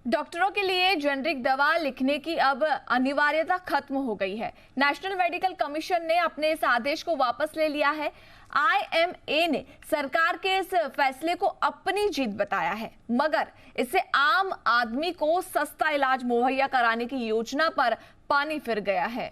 डॉक्टरों के लिए जेनरिक दवा लिखने की अब अनिवार्यता खत्म हो गई है। नेशनल मेडिकल कमीशन ने अपने इस आदेश को वापस ले लिया है। आईएमए ने सरकार के इस फैसले को अपनी जीत बताया है, मगर इससे आम आदमी को सस्ता इलाज मुहैया कराने की योजना पर पानी फिर गया है।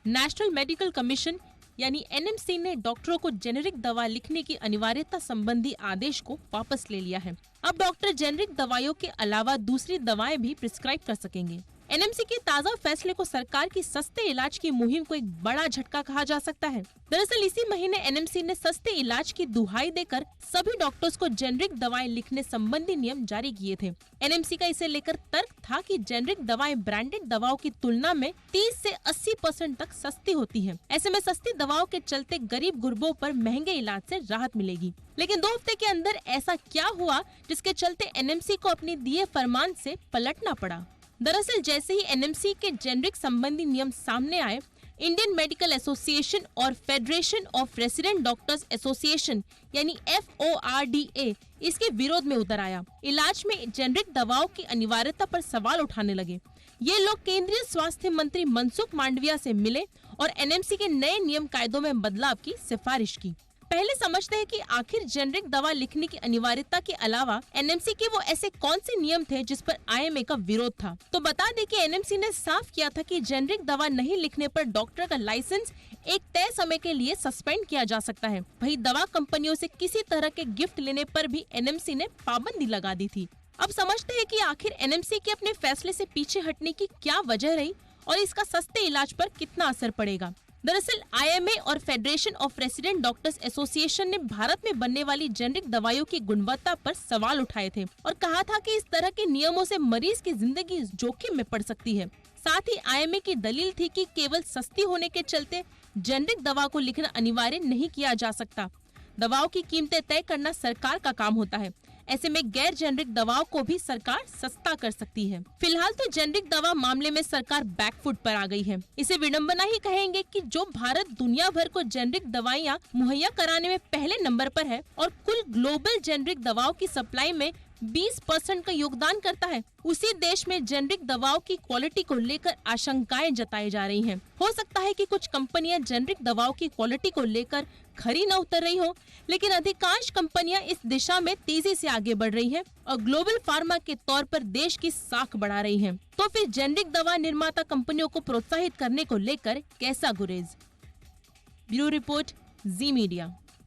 नेशनल मेडिकल कमीशन यानी एनएमसी ने डॉक्टरों को जेनेरिक दवा लिखने की अनिवार्यता संबंधी आदेश को वापस ले लिया है। अब डॉक्टर जेनेरिक दवाइयों के अलावा दूसरी दवाएं भी प्रिस्क्राइब कर सकेंगे। एनएमसी के ताज़ा फैसले को सरकार की सस्ते इलाज की मुहिम को एक बड़ा झटका कहा जा सकता है। दरअसल इसी महीने एनएमसी ने सस्ते इलाज की दुहाई देकर सभी डॉक्टर्स को जेनेरिक दवाएं लिखने संबंधी नियम जारी किए थे। एनएमसी का इसे लेकर तर्क था कि जेनेरिक दवाएं ब्रांडेड दवाओं की तुलना में 30 से 80% तक सस्ती होती हैं। ऐसे में सस्ती दवाओं के चलते गरीब गुरबों पर महंगे इलाज से राहत मिलेगी। लेकिन 2 हफ्ते के अंदर ऐसा क्या हुआ जिसके चलते एनएमसी को अपने दिए फरमान से पलटना पड़ा। दरअसल जैसे ही एनएमसी के जेनेरिक संबंधी नियम सामने आए, इंडियन मेडिकल एसोसिएशन और federation of resident doctors association यानी FORDA इसके विरोध में उतर आया। इलाज में जेनेरिक दवाओं की अनिवार्यता पर सवाल उठाने लगे। ये लोग केंद्रीय स्वास्थ्य मंत्री मनसुख मांडविया से मिले और एनएमसी के नए नियम कायदों में बदलाव की सिफारिश की। पहले समझते हैं कि आखिर जेनेरिक दवा लिखने की अनिवार्यता के अलावा एनएमसी के वो ऐसे कौन से नियम थे जिस पर आईएमए का विरोध था। तो बता दें कि एनएमसी ने साफ किया था कि जेनेरिक दवा नहीं लिखने पर डॉक्टर का लाइसेंस एक तय समय के लिए सस्पेंड किया जा सकता है। वहीं दवा कंपनियों से किसी तरह के गिफ्ट लेने पर भी एनएमसी ने पाबंदी लगा दी थी। अब समझते हैं कि आखिर एनएमसी के अपने फैसले से पीछे हटने की क्या वजह रही और इसका सस्ते इलाज पर कितना असर पड़ेगा। दरअसल आईएमए और federation of resident doctors association ने भारत में बनने वाली जेनेरिक दवाइयों की गुणवत्ता पर सवाल उठाए थे और कहा था कि इस तरह के नियमों से मरीज की जिंदगी जोखिम में पड़ सकती है। साथ ही आईएमए की दलील थी कि केवल सस्ती होने के चलते जेनेरिक दवा को लिखना अनिवार्य नहीं किया जा सकता। दवाओं की कीमतें तय करना सरकार का काम होता है। ऐसे में गैर जेनेरिक दवाओं को भी सरकार सस्ता कर सकती है। फिलहाल तो जेनेरिक दवा मामले में सरकार बैकफुट पर आ गई है। इसे विडंबना ही कहेंगे कि जो भारत दुनिया भर को जेनेरिक दवाइयां मुहैया कराने में पहले नंबर पर है और कुल ग्लोबल जेनेरिक दवाओं की सप्लाई में 20% का योगदान करता है, उसी देश में जेनेरिक दवाओं की क्वालिटी को लेकर आशंकाएं जताई जा रही हैं। हो सकता है कि कुछ कंपनियां जेनेरिक दवाओं की क्वालिटी को लेकर खरी न उतर रही हो, लेकिन अधिकांश कंपनियां इस दिशा में तेजी से आगे बढ़ रही हैं और ग्लोबल फार्मा के तौर पर देश की साख बढ़ा रही हैं। तो फिर जेनेरिक दवा निर्माता कंपनियों को प्रोत्साहित करने को लेकर कैसा गुरेज। ब्यूरो रिपोर्ट, जी मीडिया।